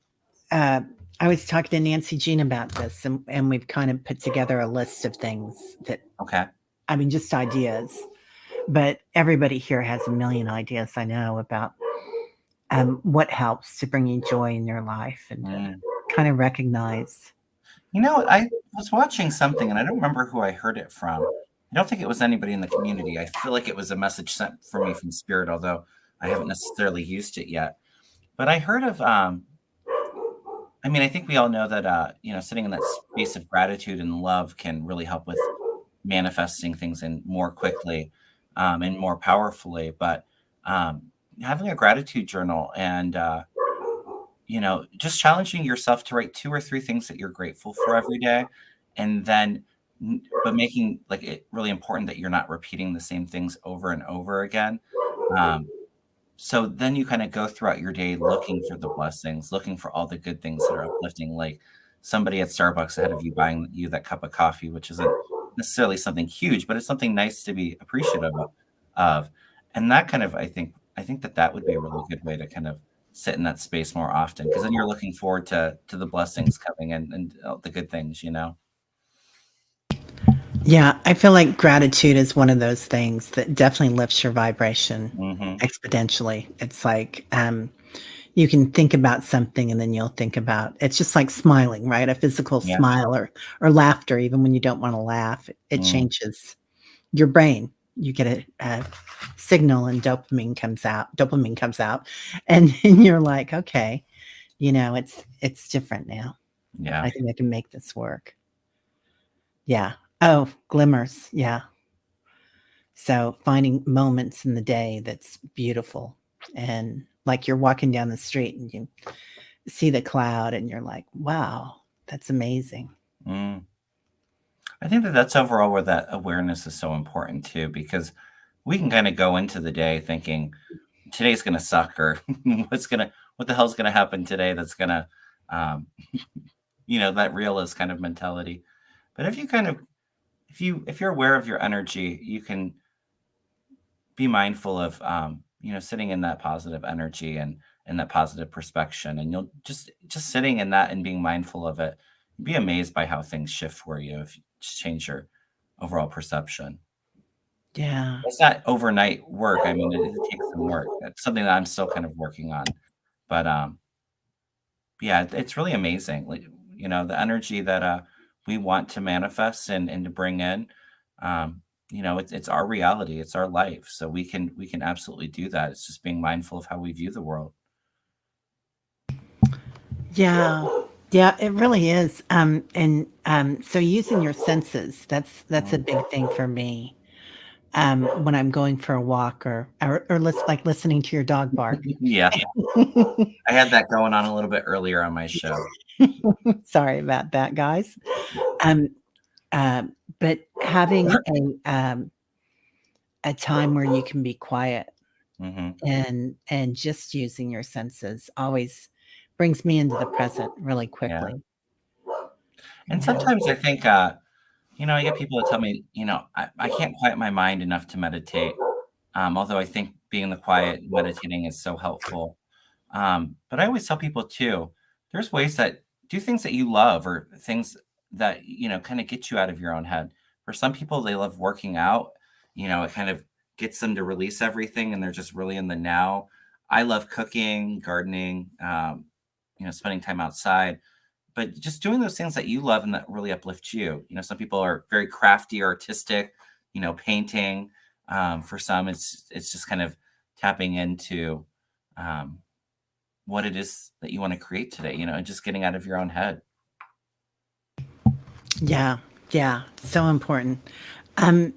uh, I was talking to Nancy Jean about this, and we've kind of put together a list of things that, Okay. I mean, just ideas. But everybody here has a million ideas, I know, about what helps to bring you joy in your life and Mm. to kind of recognize. You know, I was watching something and I don't remember who I heard it from. I don't think it was anybody in the community. I feel like it was a message sent for me from spirit, although I haven't necessarily used it yet. But I heard of I mean, I think we all know that sitting in that space of gratitude and love can really help with manifesting things in more quickly and more powerfully. But um, having a gratitude journal and just challenging yourself to write 2 or 3 things that you're grateful for every day, and then but making, like, it really important that you're not repeating the same things over and over again. Um, so then you kinda go throughout your day looking for the blessings, looking for all the good things that are uplifting, like somebody at Starbucks ahead of you buying you that cup of coffee, which isn't necessarily something huge, but it's something nice to be appreciative of. And that kind of I think that that would be a really good way to kind of sit in that space more often, because then you're looking forward to the blessings coming and the good things, you know? Yeah, I feel like gratitude is one of those things that definitely lifts your vibration Mhm. exponentially. It's like you can think about something and then you'll think about it's just like smiling, right? A physical Yeah. smile or laughter, even when you don't want to laugh, it Mm. changes your brain. You get a signal and dopamine comes out, and then you're like, okay, it's different now. Yeah. I think I can make this work. Yeah. Oh, glimmers. Yeah. So finding moments in the day that's beautiful, and like you're walking down the street and you see the cloud and you're like, wow, that's amazing. Mm. I think that that's overall where that awareness is so important too, because we can kind of go into the day thinking today's going to suck, or what the hell's going to happen today that's going to, um, that realist kind of mentality. But if you kind of, if you're aware of your energy, you can be mindful of, sitting in that positive energy and that positive perspection. And you'll just sitting in that and being mindful of it, you'd be amazed by how things shift for you if you just change your overall perception. Yeah. It's not overnight work. I mean, it takes some work. That's something that I'm still kind of working on. But yeah, it's really amazing. Like, the energy that we want to manifest and to bring in, it's our reality, it's our life. So we can absolutely do that. It's just being mindful of how we view the world. Yeah. Yeah, it really is. And so using your senses, that's a Mm. big thing for me. When I'm going for a walk like listening to your dog bark. Yeah, I had that going on a little bit earlier on my show. Sorry about that, guys. Um, uh, but having a time where you can be quiet Hmm. and just using your senses always brings me into the present really Yeah, quickly. and Yeah. sometimes I think, I get people that tell me, I can't quiet my mind enough to meditate. Although I think being in the quiet, meditating is so helpful. But I always tell people too, there's ways that do things that you love, or things that, kind of get you out of your own head. For some people, they love working out. It kind of gets them to release everything and they're just really in the now. I love cooking, gardening, spending time outside, but just doing those things that you love and that really uplift you. Some people are very crafty, artistic, painting. For some, it's just kind of tapping into um, what it is that you want to create today, and just getting out of your own head. Yeah. Yeah. So important. Um,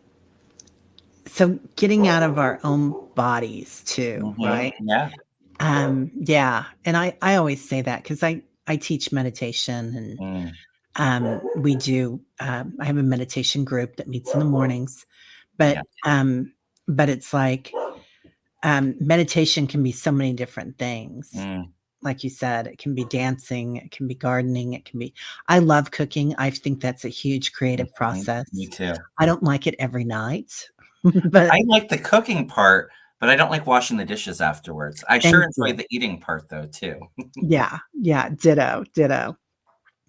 so getting out of our own bodies too, right? Yeah. Yeah. And I always say that because I teach meditation and Mm, we do I have a meditation group that meets in the mornings, yeah. but it's like meditation can be so many different things. Mm, Like you said, it can be dancing, it can be gardening, it can be I love cooking. I think that's a huge creative me process. too. I don't like it every night, but I like the cooking part, but I don't like washing the dishes afterwards. I sure Thank enjoy you. the eating part though too. Yeah, yeah, ditto, ditto.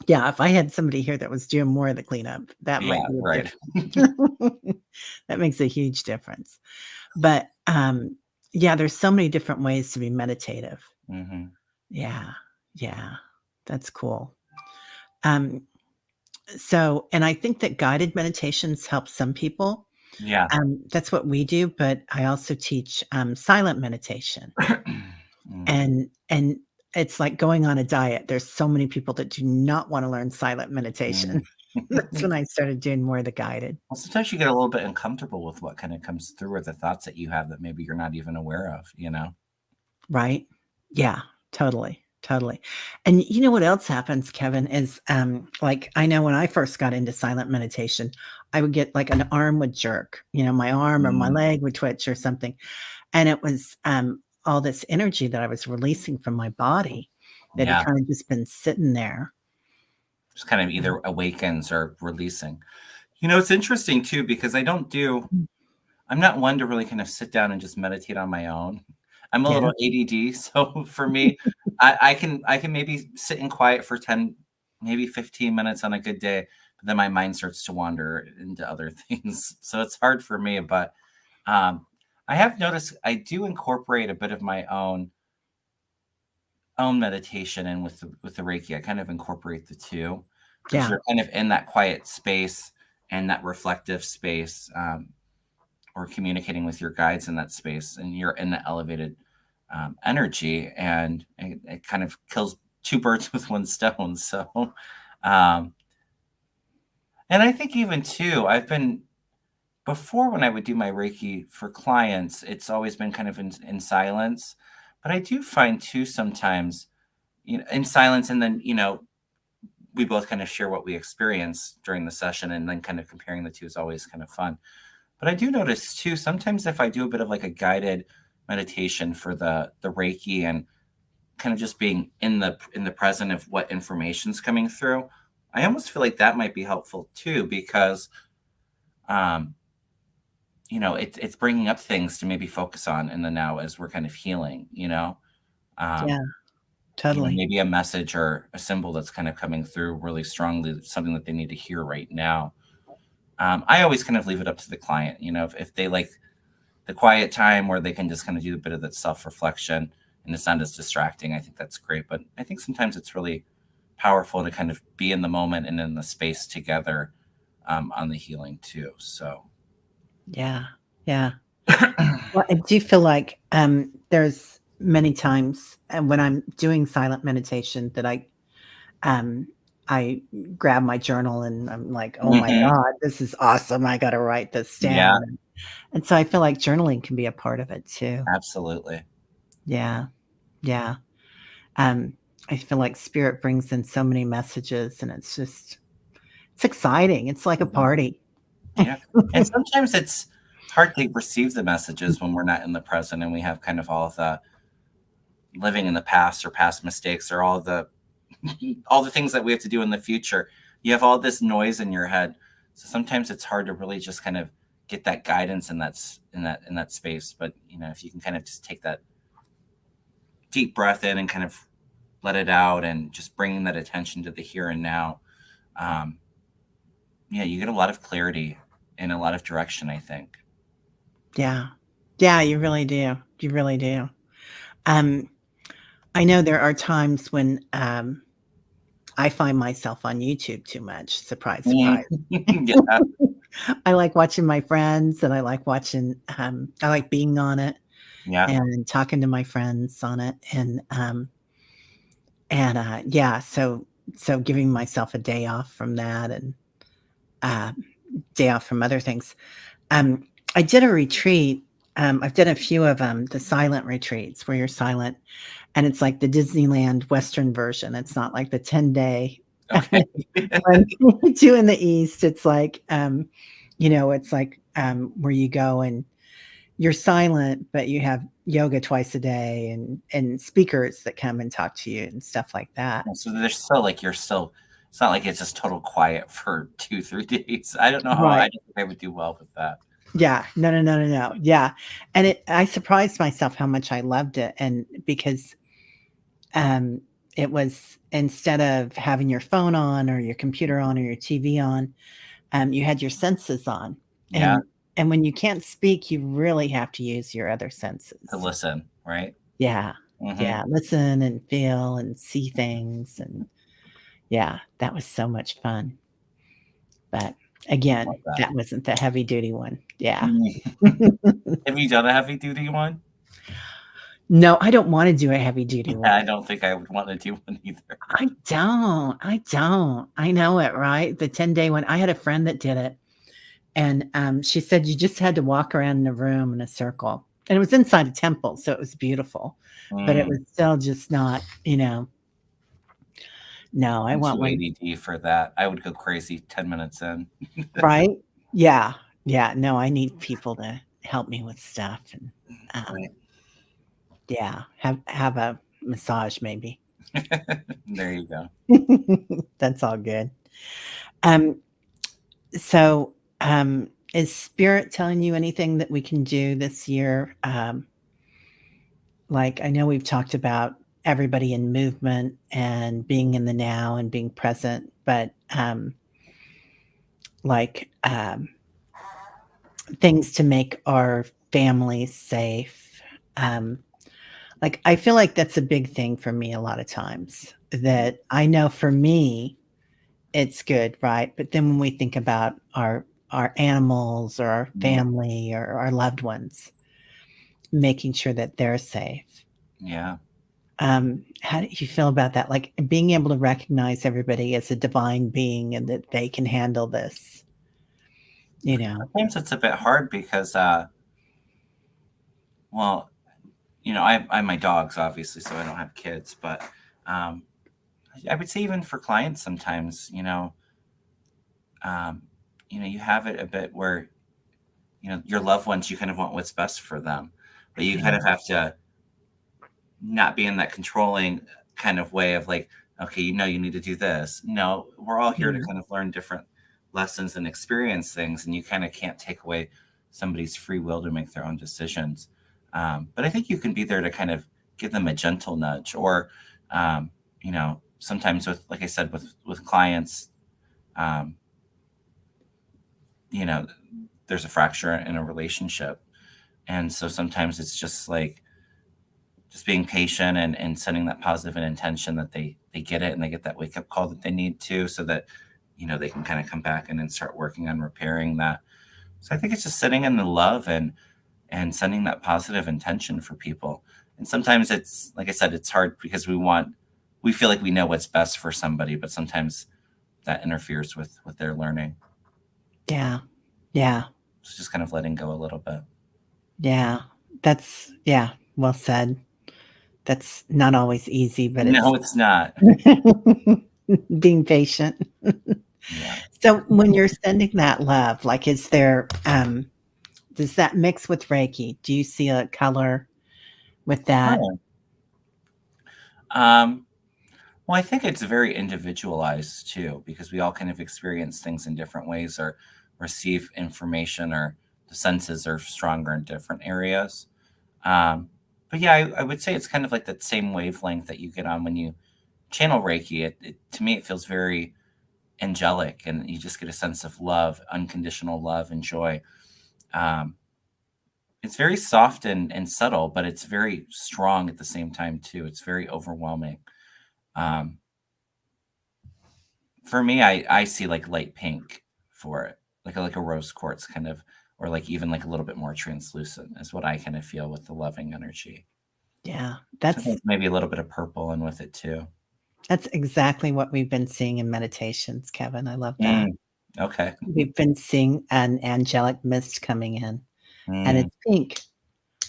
Yeah, if I had somebody here that was doing more of the cleanup, that Yeah, might be a right. difference. That makes a huge difference. But, yeah, there's so many different ways to be meditative. Mhm. Yeah, yeah, that's cool. Um, so and I think that guided meditations help some people. Yeah. That's what we do, but I also teach, silent meditation, Mm, and it's like going on a diet. There's so many people that do not wanna learn silent mm. meditation. That's when I started doing more of the guided, Well, sometimes you get a little bit uncomfortable with what kinda comes through or the thoughts that you have that maybe you're not even aware of, you know? right? Yeah, totally, totally. And you know what else happens, Kevin, is, like, I know when I first got into silent meditation, I would get like an arm would jerk, my arm or my Mm, leg would twitch or something. And it was, all this energy that I was releasing from my body that had yeah. kind of just been sitting there. Just kind of either awakens or releasing. You know, it's interesting too because I'm not one to really kind of sit down and just meditate on my own. I'm a Yeah, little ADD, so for me, I can maybe sit in quiet for 10, maybe 15 minutes on a good day, but then my mind starts to wander into other things. So it's hard for me, but um, I have noticed I do incorporate a bit of my own meditation in with the Reiki. I kind of incorporate the two because yeah, you're kind of in that quiet space and that reflective space. Or communicating with your guides in that space, and you're in the elevated energy, and it kind of kills two birds with one stone. So, um, and I think even too, I've been before when I would do my Reiki for clients, it's always been kind of in silence, but I do find too sometimes, in silence, and then we both kind of share what we experience during the session, and then kind of comparing the two is always kind of fun. But I do notice too, sometimes if I do a bit of like a guided meditation for the Reiki and kind of just being in the present of what information's coming through, I almost feel like that might be helpful too because um, it's bringing up things to maybe focus on in the now as we're kind of healing. yeah, totally. Maybe a message or a symbol that's kind of coming through really strongly, something that they need to hear right now. I always kind of leave it up to the client. If they like the quiet time where they can just kind of do a bit of that self-reflection and it's not as distracting, I think that's great. But I think sometimes it's really powerful to kind of be in the moment and in the space together on the healing too. So Yeah, yeah. Well, I do feel like, there's many times, when I'm doing silent meditation that um, I grab my journal and I'm like, "Oh my Mhm. god, this is awesome. I gotta write this Yeah, down." And so I feel like journaling can be a part of it too. absolutely. Yeah, yeah. Um, I feel like spirit brings in so many messages and it's exciting. It's like a Mhm. party. Yeah. And sometimes it's hard to receive the messages when we're not in the present and we have kind of all the living in the past or past mistakes or all the things that we have to do in the future. You have all this noise in your head. So sometimes it's hard to really just kind of get that guidance in that space. But if you can kind of just take that deep breath in and kind of let it out and just bringing that attention to the here and now, um, yeah, you get a lot of clarity and a lot of direction, I think. Yeah. Yeah, you really do. You really do. Um, I know there are times when, I find myself on YouTube too much. Surprise, Mm. surprise. Yeah, I like watching my friends and I like being on it yeah. and talking to my friends on it yeah, so giving myself a day off from that and, uh, day off from other things. Um, I did a retreat, I've done a few of them, the silent retreats where you're silent, and it's like the Disneyland Western version. It's not like the 10-day Okay. one we do in the East. It's like, it's like, where you go and you're silent, but you have yoga twice a day and speakers that come and talk to you and stuff like that. So there's still like you're still. It's not like it's just total quiet for 2, 3 days. I don't know how. I Right. don't think I would do well with that. Yeah. No, no, no, no, no. Yeah. And I surprised myself how much I loved it. And because um, it was instead of having your phone on or your computer on or your TV on, you had your senses on. Yeah, And when you can't speak, you really have to use your other to senses. listen, right? Yeah. Hmm. Yeah. Listen and feel and see things. And yeah, that was so much fun. But Love again, that. that wasn't the heavy duty one. Yeah. Mm. Have you done a heavy duty one? No, I don't wanna do a heavy duty Yeah, I one. don't think I would want to do one either. I don't. I know it, right? The 10-day one. I had a friend that did it, and, she said you just had to walk around in a room in a circle, and it was inside a temple, so it was beautiful, but it was Mm, still just not, no, I I'm want too one. ADD for that. I would go crazy 10 minutes in. Right? Yeah. Yeah, no, I need people to help me with stuff and, Right. yeah, have a massage maybe. There you go. That's all good. Um, so, is spirit telling you anything that we can do this year? Like, I know we've talked about everybody in movement and being in the now and being present, but like things to make our families safe. Um, like, I feel like that's a big thing for me a lot of times. That I know for me, it's good, right? But then when we think about our animals or our Mm, family or our loved ones, making sure that they're safe. yeah. How do you feel about that? Like being able to recognize everybody as a divine being and that they can handle this, you know? Sometimes it's a bit hard because, well, I have my dogs, obviously, so I don't have kids, but um, I would say even for clients sometimes, um, you have it a bit where, your loved ones, you kind of want what's best for them, but you kind Yeah. of have to not be in that controlling kind of way of like, okay, you need to do this. No, we're all here to Yeah. kind of learn different lessons and experience things, and you kind of can't take away somebody's free will to make their own decisions. But I think you can be there to kind of give them a gentle nudge, or sometimes with, like I said, with clients, um, you know, there's a fracture in a relationship, and so sometimes it's just like just being patient and sending that positive and intention that they get it and they get that wake up call that they need to, so that they can kind of come back and then start working on repairing that. So I think it's just sitting in the love and sending that positive intention for people. And sometimes it's like I said, it's hard because we feel like we know what's best for somebody, but sometimes that interferes with their learning. Yeah. Yeah. It's just kind of letting go a little bit. Yeah. That's, yeah, well said. That's not always easy, but it's No, it's not. being patient. Yeah. So when you're sending that love, like, does that mix with Reiki? Do you see a color with that? Oh. Um, Well, I think it's very individualized too, because we all kind of experience things in different ways or receive information, or the senses are stronger in different areas. But yeah, I would say it's kind of like that same wavelength that you get on when you channel Reiki. To me, it feels very angelic, and you just get a sense of love, unconditional love and joy. Um, it's very soft and subtle, but it's very strong at the same time too. It's very overwhelming. Um, For me, I see, like, light pink for it, like a rose quartz kind of, or, like, even, like, a little bit more translucent is what I kinda feel with the loving energy. Yeah, Sometimes maybe a little bit of purple in with it too. that's exactly what we've been seeing in meditations, Kevin. I love that. Mm, okay. We've been seeing an angelic mist coming in, and Mm, it's pink.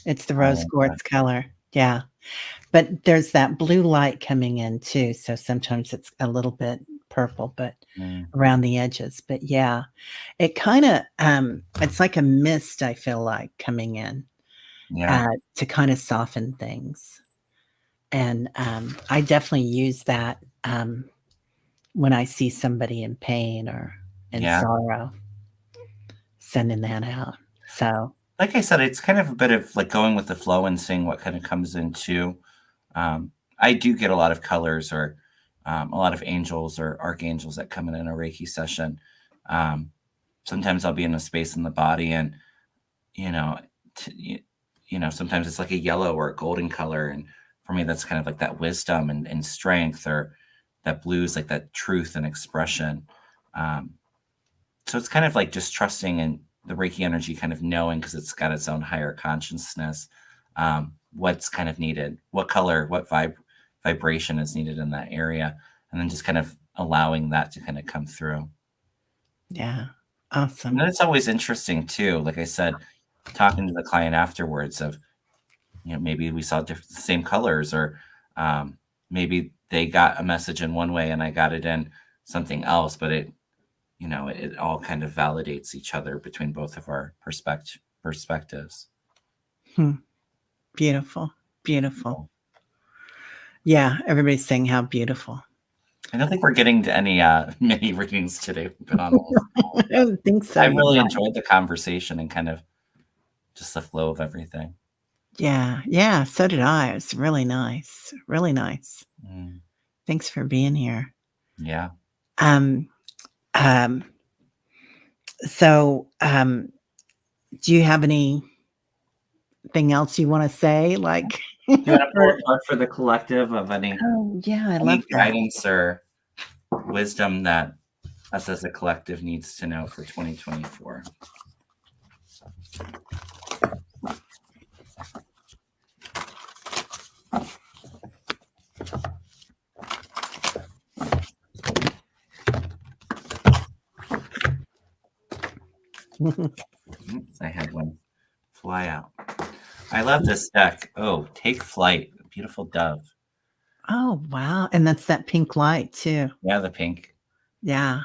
It's the I rose like that. quartz color. Yeah, but there's that blue light coming in too, so sometimes it's a little bit purple, but Mm, around the edges. But yeah, it kinda, it's like a mist, I feel like, coming in, yeah, to kinda soften things. And, I definitely use that, when I see somebody in pain or in yeah. sorrow, sending that out. So, Like I said, it's kind of a bit of like going with the flow and seeing what kind of comes into. I do get a lot of colors or a lot of angels or archangels that come in a Reiki session. Um, Sometimes I'll be in a space in the body, and you know, sometimes it's like a yellow or a golden color, and for me, that's kind of like that wisdom and strength, or that blue is like that truth and expression. Um, so it's kind of like just trusting in the Reiki energy, kind of knowing because it's got its own higher consciousness, what's kind of needed, what color, what vibration is needed in that area, and then just kind of allowing that to kind of come through. yeah. And Awesome. then it's always interesting too. Like I said, talking to the client afterwards of, maybe we saw different, same colors, or maybe they got a message in one way and I got it in something else, but it all kind of validates each other between both of our perspectives. Hmm. Beautiful. Beautiful. So, Yeah, everybody's saying how beautiful. I don't think we're getting to any mini readings today. We've been on almost an hour, I but don't think so. I You're really right. enjoyed the conversation and kind of just the flow of everything. Yeah, yeah, so did I. It was really nice. Really nice. Mm, Thanks for being here. yeah. Um, um, so, do you have anything else you wanna say? Like, Do you want to pull or a card for the collective of any oh, yeah, I love any that. guidance or wisdom that us as a collective needs to know for 2024? Oops, I had one fly out. I love this deck. Oh, Take Flight, beautiful dove. Oh, wow, and that's that pink light too. Yeah, the pink. Yeah,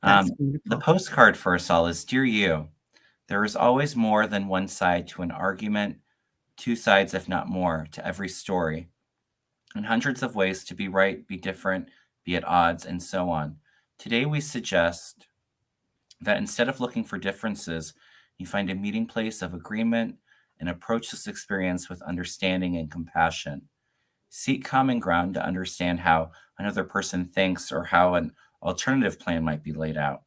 that's The beautiful. postcard for us all is, Dear you, there is always more than one side to an argument, two sides, if not more, to every story, and hundreds of ways to be right, be different, be at odds, and so on. Today we suggest that instead of looking for differences, you find a meeting place of agreement and approach this experience with understanding and compassion. Seek common ground to understand how another person thinks or how an alternative plan might be laid out.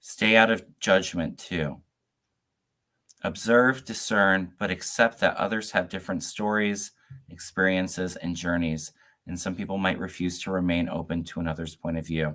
Stay out of judgment too. Observe, discern, but accept that others have different stories, experiences, and journeys, and some people might refuse to remain open to another's point of view.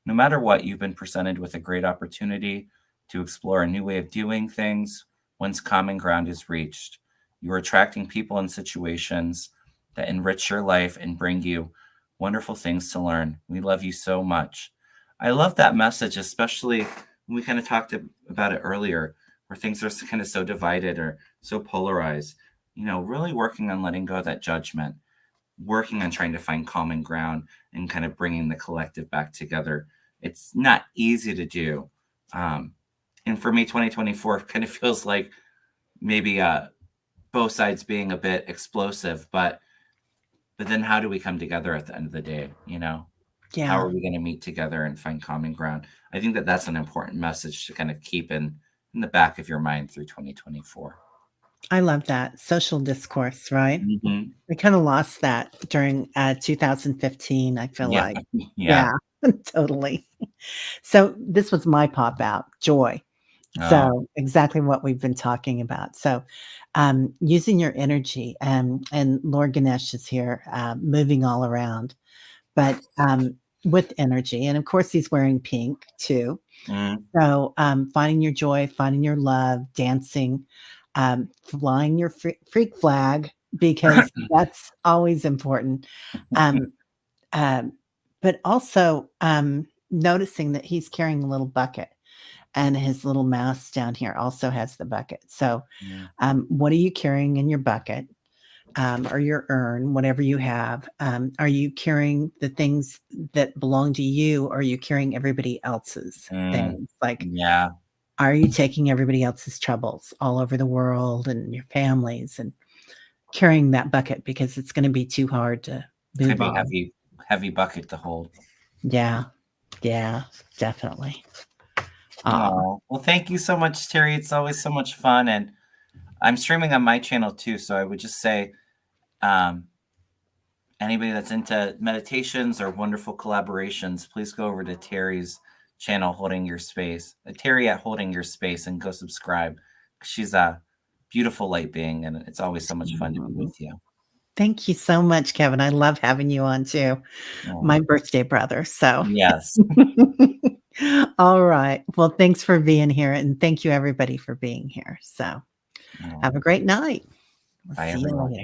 No matter what, you've been presented with a great opportunity to explore a new way of doing things once common ground is reached. You are attracting people and situations that enrich your life and bring you wonderful things to learn. We love you so much. I love that message, especially when we kind of talked about it earlier, where things are kind of so divided or so polarized. Really working on letting go of that judgment, working on trying to find common ground and kind of bringing the collective back together. It's not easy to do. And for me, 2024 kind of feels like maybe both sides being a bit explosive, but then how do we come together at the end of the day? How Yeah, are we going to meet together and find common ground? I think that that's an important message to kind of keep in the back of your mind through 2024. I love that. Social discourse, right? Hmm. We kinda lost that during, 2015, I feel Yeah. like. Yeah. Yeah, totally. So, this was my pop out, joy. Oh, So, exactly what we've been talking about. So, using your energy, and Lord Ganesh is here, moving all around, but, with energy, and of course, he's wearing pink too. mm, So, finding your joy, finding your love, dancing, flying your freak flag because that's always important. Um, um, but also, noticing that he's carrying a little bucket and his little mouse down here also has the bucket. So, mm, what are you carrying in your bucket? Or your urn, whatever you have. Are you carrying the things that belong to you, or are you carrying everybody else's mm, things? Like, yeah. are you taking everybody else's troubles all over the world and your families and carrying that bucket because it's gonna be too hard to It's gonna move be a on? heavy bucket to hold. Yeah, yeah, definitely. Aw. Oh, well, thank you so much, Terry. It's always so much fun, and I'm streaming on my channel too. So I would just say, um, anybody that's into meditations or wonderful collaborations, please go over to Terry's channel, Holding Your Space, Terry at Holding Your Space, and go subscribe. She's a beautiful light being, and it's always so much fun to be Mm. with you. Thank you so much, Kevin. I love having you on too. My Oh, birthday brother, so yes. all right. Well, thanks for being here, and thank you everybody for being here. So, have Oh, a great night. We'll bye, see you everyone. later.